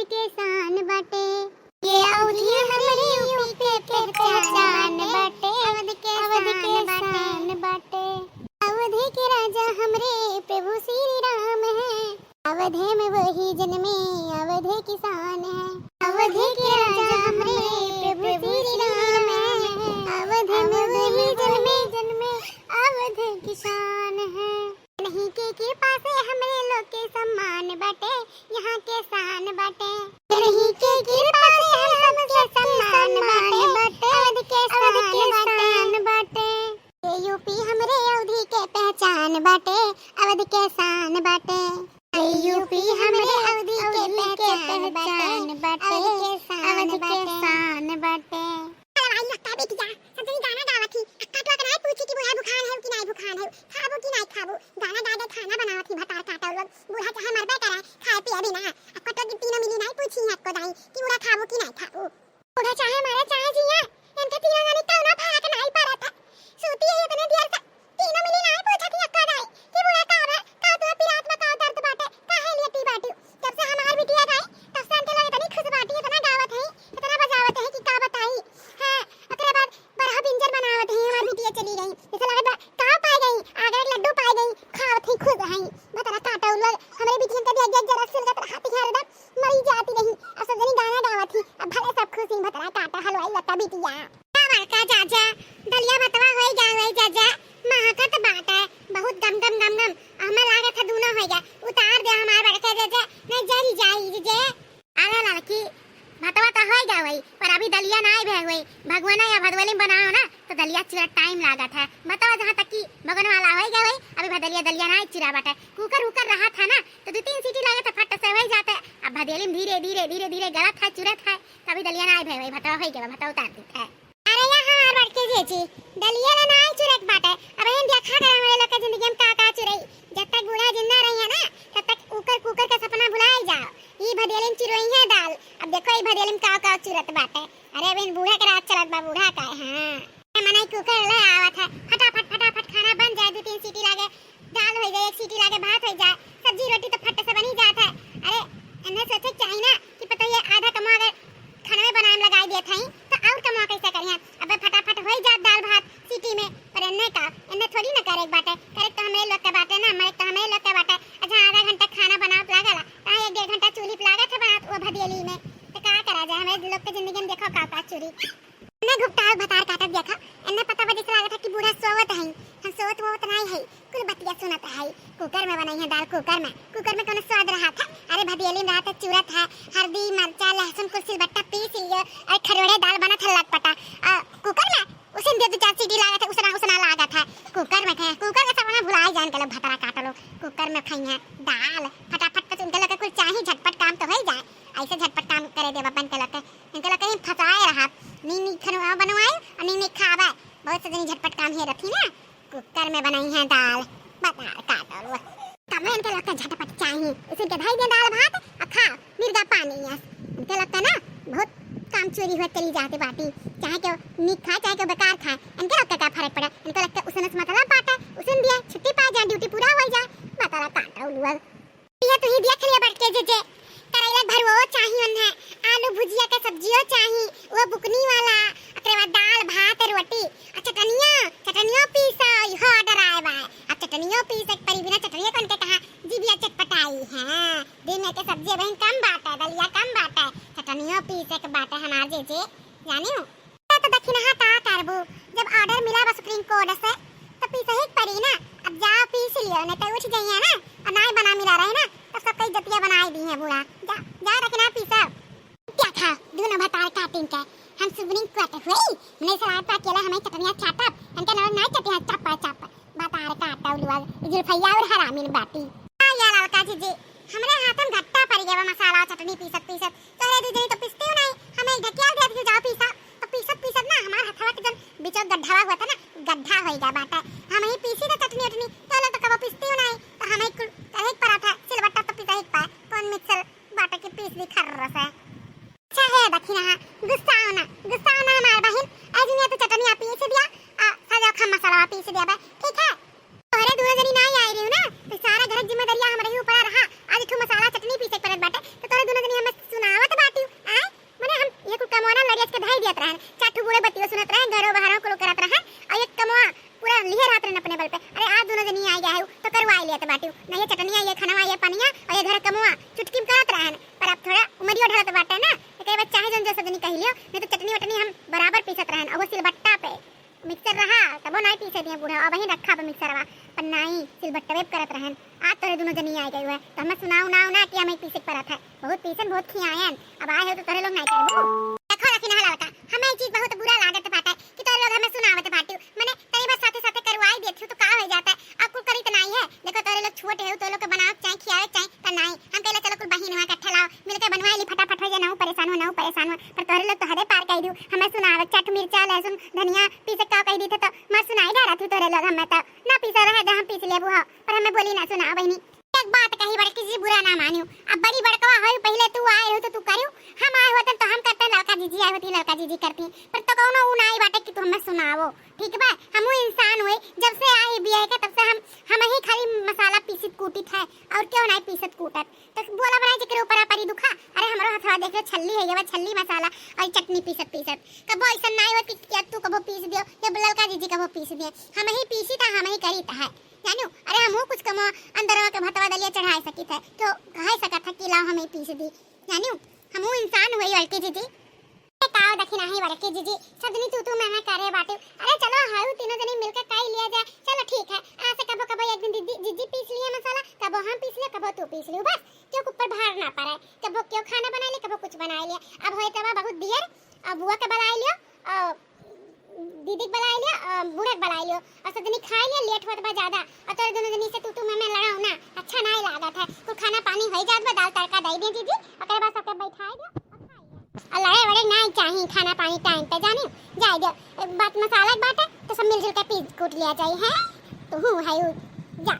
के शान बाटे। ये अवधि हमरे यूपी के पहचान बाटे। अवध के शान बाटे। अवधि के राजा हमरे प्रभु श्री राम है। अवधे में वही जन्मे अवधे किसान है। अवधे के राजा हमरे प्रभु श्री राम है। अवधे में वही जन्मे अवधे किसान है। नहीं के कृपा से हमरे लोग के सम्मान बाटे। यहाँ के शान बाटे। नहीं के कृपा से हम सबके सम्मान बाटे। अवध के शान बाटे। ये यूपी हमरे अवधि के पहचान बाटे। अवध के शान बाटे। यूपी हमरे अवधि के पहचान बाटे। अवध के शान बाटे। आई लगता बेटी जा सजनी गाना गावत थी। अक्का तो कनाई पूछी कि बुढ़ा बुखार है कि नहीं बुखार है, खाबो कि नहीं खाबो। गाना गा दे खाना बनावत थी भतार काटा लोग। बूढ़ा चाहे मरबे करे खाए पिए बिना। अक्का तो तीनों मिली नहीं पूछी हक को दाई कि बुढ़ा खाबो कि नहीं खाबो। बूढ़ा चाहे मरे चाहे जिया इनके तीनों गाने कौनो फरक नहीं पड़ता। सूती है इतने देर से तीनों मिली नहीं पूछा कि अक्का दाई कि बुढ़ा काबे का तो पिरात में का दर्द बाटे काहे लिए पी बाटी। जब से हमार बिटिया गई तब से हमके लगे तनी खुश बाटी इतना गावत है इतना बजावत है कि का बताई। हां ओकरे बाद बरहा पिंजर बनावत है। हमार बिटिया चली गई जैसे लगे का पाई गई आगे लड्डू पाई गई खावत है खुश है। बतरा काटा उल हमरे बिटिया के भी जरा सुलगत हाथी हरदम मरी जाती रही। अब सजनी गाना गावत थी अब भले सब खुश ही बतरा काटा हलवाई लता बिटिया का जाजा दलिया बतवा होई जावे जाजा महकत बात है बहुत गम गम गम गम। हमें लागत है दूना हो गया उतार दे हमार बड़का जाजा नहीं जरी जाई जे आला लड़की बतवा तो हो जावे पर अभी दलिया नहीं भे हुई। भगवान या भदवली बनाओ ना तो दलिया चिरा टाइम लागत है। बताओ जहां तक की भगवान वाला हो गए अभी दलिया नहीं चिरा बाटे। कुकर उकर रहा था ना तो 2-3 सीटी लगे तो फट से हो जाता। अब भदेली धीरे धीरे धीरे धीरे गलत है चुरत है तभी दलिया नहीं भे हुई। बताओ हो गया बताओ उतार दी है। अरे यहाँ बड़के जेजी दलिया ना नहीं चुरक बाटे। अब हम देखा कर हमारे लोग की जिंदगी में का चुरई जब तक बूढ़ा जिंदा रही है ना तब तक उकर कुकर का सपना भुलाए जाओ। ई भदेली में चिरोई है दाल। अब देखो ई भदेली में का चुरत बाटे। अरे बिन बूढ़ा के रात चलत बा बूढ़ा का हां मने कुकर ले आवत है फटाफट खाना बन जाए 2-3 सीटी लागे दाल हो जाए 1 सीटी लागे भात हो जाए सब्जी रोटी तो फट से बनी जात है। अरे इन्हें सोचे चाहिए ना कि पता ये आधा कमा अगर खाना में बनाए में लगाई दिया था तो और कमा कैसे करिए। अब फटाफट हो जात दाल भात सीटी में पर इन्हें थोड़ी ना करे बाटे करे तो हमें लोग के बाटे ना हमारे तो हमें लोग के बाटे। अच्छा आधा घंटा खाना बनावत लागला ता 1-1.5 घंटा चूल्ही पे लागत है बनात वो भदेली में तो का करा जाए। हमें लोग के जिंदगी में देखो का चूरी ने घुपटाल भतार काटत देखा इन्हें पता बजे से लागत है कि बूढ़ा सोवत है। हम सोवत वो नहीं है कुल बतिया सुनत है। कुकर में बनाई है दाल कुकर में कोनो स्वाद रहा था। अरे भदेली में रहा था चूरत है हल्दी मिर्चा लहसुन कुछ सिलबट्टा पीस लियो और खरोड़े दाल बना था लटपटा कुकर में उसे दे 2-4 सीटी लागत है उसना लागत है। कुकर में खाए कुकर का सपना भुला जान के लोग भतरा काट लो कुकर में खाई है दाल फटाफट तो उनके लोग कुछ चाहिए झटपट काम तो हो जाए। ऐसे झटपट काम करे दे बपन के लोग इनके लोग कहीं फसाए रहा नी खनवा बनवाए और नी खावा बहुत से झटपट काम है रखी ना कुकर में बनाई है दाल बता काट लो तब इनके लोग झटपट चाहिए उसे गधाई दे दाल भात और खा मिर्गा पानी है। इनके लोग ना बहुत काम चोरी हुआ चली जाती बाटी चाहे क्यों नी खाए चाहे क्यों बेकार खाए इनके लोग का फर्क पड़ा। इनके लोग उसने मतलब पाटा उसने दिया छुट्टी पा जा ड्यूटी पूरा हो जाए बता काटा उलवा ये तो ही देख लिया बैठ के जे करेला भरवो चाहिए है आलू भुजिया का सब्जियों चाहिए वो बुकनी वाला ओकरे बाद दाल भात रोटी चटनिया पीसा हो ऑर्डर आए बा। अब चटनिया पीस एक परी बिना चटनिया कौन के कहा जीबिया चटपटाई है। दिन में के सब्जी बहन कम बाटा दलिया कम बाटा चटनिया पीस एक बाटा हमार जे जाने हो तो दक्षिण हाथ आ करबो जब ऑर्डर मिला बस सुप्रीम कोर्ट से तो पीस ही परी ना। अब जाओ पीस लियो नहीं तो उठ जाइए ना और ना बना मिला रहे ना तो सब कई जतिया बनाई दी है बूढ़ा जा रखना पीसा क्या था दोनों भतार काटिंग के हम सुप्रीम कोर्ट हुई नहीं सलाह पा केला हमें चटनिया चाटप इनके ना ना चटिया चप भतार काटा उलवा जुल्फैया और हरामिन बाटी या लड़का जी हमरे हाथ में घट्टा पड़ गया मसाला चटनी पीसत तोरे दूसरी तो पीसते हो नहीं हमें ढकिया दे दी जाओ पीसा तो पीसत ना हमार हथवा के जब बीचो गड्ढा हुआ था ना गड्ढा होएगा बाटा हम ही पीसी ना चटनी उटनी तो लोग तो कब पीसते हो नहीं तो हमें कहीं पराठा सिलबट्टा तो पीसा ही पाए कौन मिक्सर बाटा के पीस भी खर रस है। अच्छा है दक्षिणा गुस्सा होना हमार बहन आज मैं तो चटनी आप पीस दिया सजा खा मसाला पीस दिया बा ठीक है। अरे दूर जनी नहीं आई रही ना तो सारा घर जिम्मेदारी हमारे ही ऊपर रहा आज तू मसाला चटनी पीसे परत बाटे तो तोरे दोनों जनी हमें सुनावा बाटी ना ये चटनिया ये खाना ये पानिया और ये घर कमुआ चुटकी में करत रहन पर अब थोड़ा उमरियो ढलत बाटे ना एकरे बाद चाहे जन जो सजनी कह लियो नहीं तो चटनी वटनी हम बराबर पीसत रहन और वो सिलबट्टा पे मिक्सर रहा तब नहीं पीसे दिया बूढ़ा अब वहीं रखा पे मिक्सरवा पर नहीं सिलबट्टा पे करत रहन आज तोरे दोनों जनी आ गई हुए तो हमें सुनाओ ना कि हमें पीसे परत है बहुत पीसन बहुत खियायन अब आए हो तो तोरे लोग नहीं करबो देखो रखी ना लड़का हमें एक चीज बहुत बुरा लागत बाटे कि तोरे लोग हमें सुनावत बाटी माने तरी बस साथे साथे करवाई देथु तो का हो जाता है अब कुल करी तो नहीं है देखो तोरे लोग छोटे हो तो लोग के बनाओ चाहे खियावे चाहे पर नहीं हम कहला चलो कुल बहिन हुआ इकट्ठा लाओ मिलके बनवा ली फटाफट हो जा ना परेशान हो पर तोरे लोग तो हदे पार कह दियो हमें सुनावे चट मिर्चा लहसुन धनिया पीसे का कह दी थे तो मैं सुनाई डरा थी तोरे लोग हमें तो ना पीसा रहे हम पीस लेबू हो पर हमें बोली ना सुना बहिनी एक बात कही बड़ किसी बुरा ना मानियो अब बड़ी बड़कवा होई पहले तू आए हो तो तू करियो हम आए होते तो हम करते लड़का जीजी आए होती लड़का जीजी करती पर तो कौनो उ नहीं बाटे कि तू हमें सुनावो ठीक बा हम इंसान हुए जब से आए बिया के तब से हम ही खाली मसाला पीसित कूटित है और क्यों नहीं पीसत कूटत तो बोला बनाई के ऊपर परी दुखा अरे हमरो हथवा देख छल्ली है ये छल्ली मसाला और चटनी पीसत कबो ऐसा नहीं होती कि तू कबो पीस दियो या लड़का जीजी कबो पीस दिए हम ही पीसी था हम ही करी है जानो अरे हम कुछ कम अंदरवा के भतवा दलिया चढ़ाए सकी थे तो कह सका था कि लाओ हमें पीस दी जानो हम इंसान हुए लड़के जीजी काव दखी नहीं वड़के जीजी सदनी तू मैं करे बाटे अरे चलो हाउ तीनों जने मिलकर काई लिया जाए चलो ठीक है आज से कबो कबो एक दिन जीजी पीस लिया मसाला कबो हम पीस लिया कबो तू पीस लियो बस क्यों ऊपर भार ना पड़े कबो क्यों खाना बना ले कबो कुछ बना लिया अब होए तवा बहुत दियर अब बुआ के बना लियो दीदी बना लिया बूढ़े बना लियो और सदनी खा लिया लेट होत बा ज्यादा और तोरे दोनों जनी से तू मैं लड़ाऊ ना अच्छा नहीं लागत है तो खाना पानी हो जात बा दाल तड़का दे दे दीदी ओकरे बाद सबके बैठाए दो और लड़े वड़े नहीं चाहिए खाना पानी टाइम पे जाने जाए दो एक बात मसाला बाटे तो सब मिलजुल के पीस कूट लिया जाए है तो हूं है जा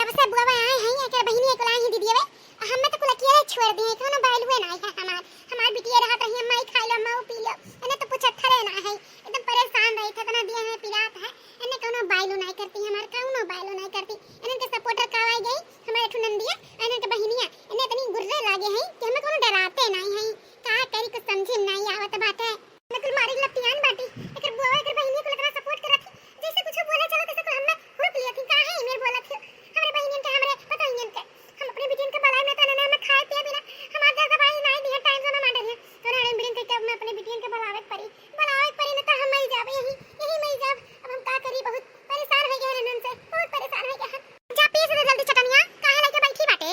अब सब बुआ आए हैं के बहिनी एक लाई दीदी वे हमें तो कुल अकेले छोड़ दिए कोनो बैल हुए नहीं है हमार बिटिया रहत रही माई खा लो माऊ पी लो एने तो कुछ अच्छा ना है एकदम परेशान रही थे तना दिया है पिलात है एने कोनो बैलो नहीं करती हमार कोनो बैलो नहीं करती एने के सपोर्टर कावाई गई हमारे ठुनंदिया एने के बहिनिया एने तनी गुर्रे लागे हैं कि हमें कोनो डराते नहीं है का करी कुछ समझे नहीं आवत बात है मैं कुल मारी लपियान बाटी एकर बुआ एकर बहिनी को लगना सपोर्ट करत जैसे कुछ बोले चलो कैसे हम हुक लिया थी का है मेरे बोलत हमारे बहिनियन के हमरे पता ही नहीं हम अपने बिटियन के बलाई में तना ना मैं खाए पिए बिना हमार जैसा भाई नहीं दिया टाइम से मैं मार दिया तो ना बिटियन के मैं अपने बिटियन के बलावे परी न तो हम मर जाबे यही मर जाब अब हम का करी बहुत परेशान हो गए नन से बहुत परेशान हो गए जा पीस दे जल्दी चटनिया काहे लेके बैठी बाटे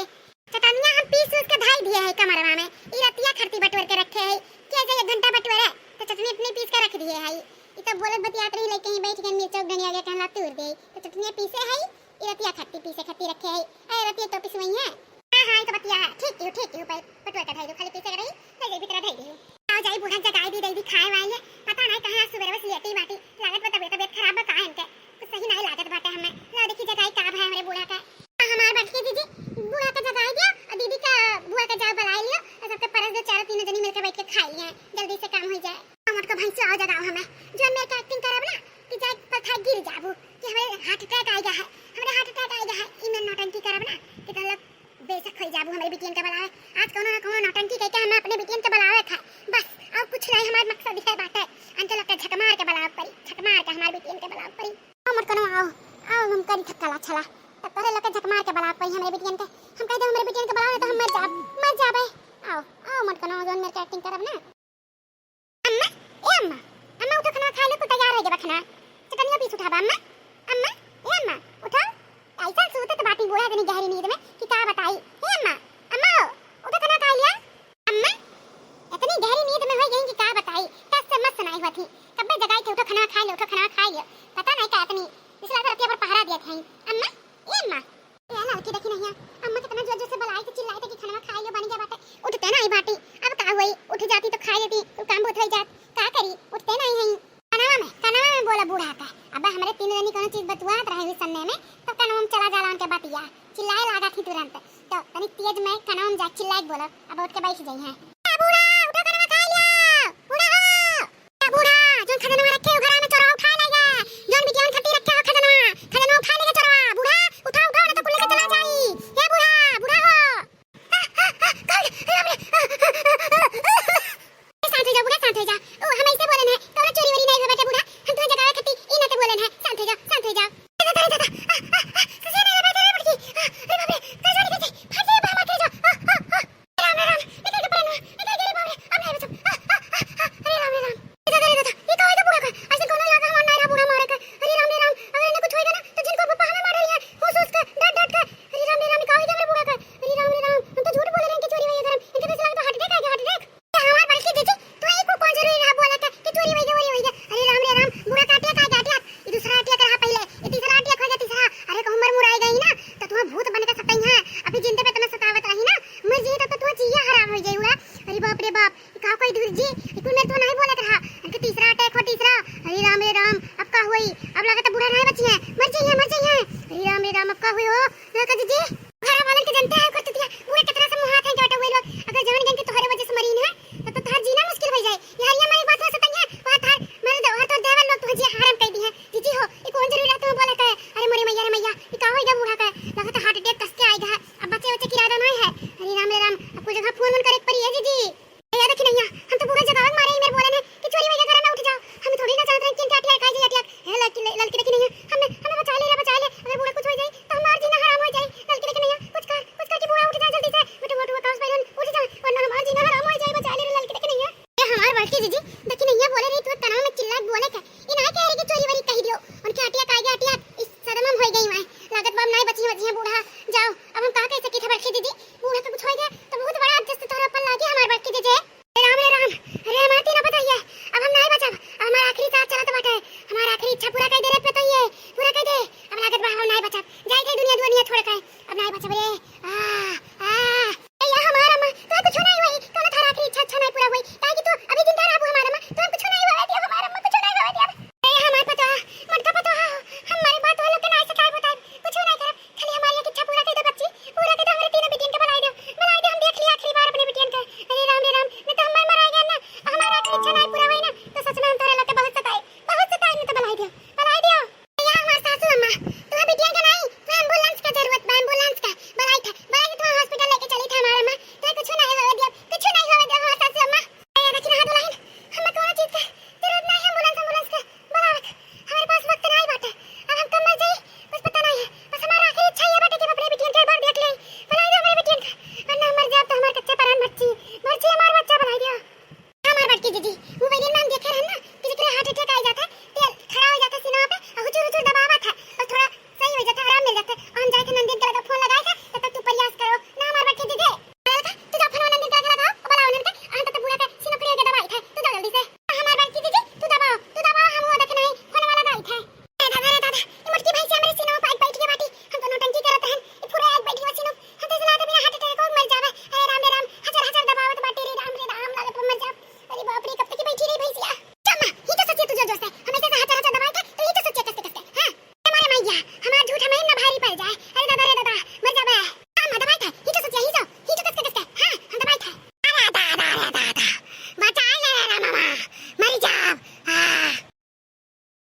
चटनिया हम पीस उसके धाई दिए है कमरवा में ई रतिया खरती बटवर के रखे है क्या जे 1 घंटा बटवर है तो चटनी अपनी पीस के रख दिए है ई तो बोलत बतियात रही लेके ही बैठ के मिर्च धनिया के कहला तूर दे तो चटनिया पीसे है ई रतिया खट्टी पीसे खट्टी रखे है ए रतिया तो पीस वही है हां तो बतिया है ठीक है बटवर का धाई दो खाली पीसे रही ले भीतर धाई दियो आओ जाई बुढ़ा जगाई दी खाए वाले पता नहीं कहां सुबह बस लेटी बाटी लागत बता तबीयत खराब बा काहे इनके कुछ सही नहीं लागत बाटे हमें ला देखी जगाई का है हमारे बूढ़ा का हमार बैठ के दीदी बूढ़ा का जगाई दिया और दीदी का बुआ का जाओ बुला लिया और सबके परस दो चारों तीनों जनी मिलकर बैठ के खा लिए जल्दी से काम हो जाए हमर को भैंस आओ जगाओ हमें जो मैं एक्टिंग करब ना कि जाए पर खा गिर जाबू कि हमें हार्ट अटैक आ गया है हमें हार्ट अटैक आ गया है ई में नौटंकी करब ना कि तलक बेशक हो जाबू हमारे बिटियन के बुलावे आज कोनो ना कोनो नौटंकी कह के हम अपने बिटियन के बुलावे था बस और कुछ नहीं हमारा मकसद है बात है अंचल के झक मार के बुलावे परी झक मार के हमारे बिटियन के बुलावे परी हमर कोनो आओ हम करी थकला छला तब तोरे लोग झक मार के बुलावे परी हमारे बिटियन के हम कह दे हमारे बिटियन के बुलावे तो हम मर जाबे आओ मत कोनो जोन मेरे एक्टिंग करब ना अम्मा उठो खाना खाए ले को तैयार हो जा बखना चटनिया पीस उठाबा अम्मा उठो ऐसा सोते तो बाटी बूढ़ा इतनी गहरी नींद में कि क्या बताई अम्मा उठो खाना खा लिया अम्मा इतनी गहरी नींद में हो गई कि क्या बताई तस से मत सुनाई होती कब जगाई के उठो खाना खा लियो पता नहीं क्या इतनी इसलिए रतिया पर पहरा दिया था अम्मा ये ना की देखी नहीं अम्मा कितना जोर जोर से बुलाई तो चिल्लाई कि खाना खा लियो बन गया बाटे उठते ना ही बाटी अब का हुई उठ जाती तो खा लेती तो काम बहुत हो जात का करी उठते नहीं है कनावा में बोला बूढ़ा का अब हमारे तीन जनी कोनो चीज बतुआत रहे हुई सन्ने में तो कनावा में चला जाला उनके बतिया चिल्लाए लगा थी तुरंत तो तनी तेज में कनावा में जा चिल्लाए बोला अब उठ के बैठ जाई है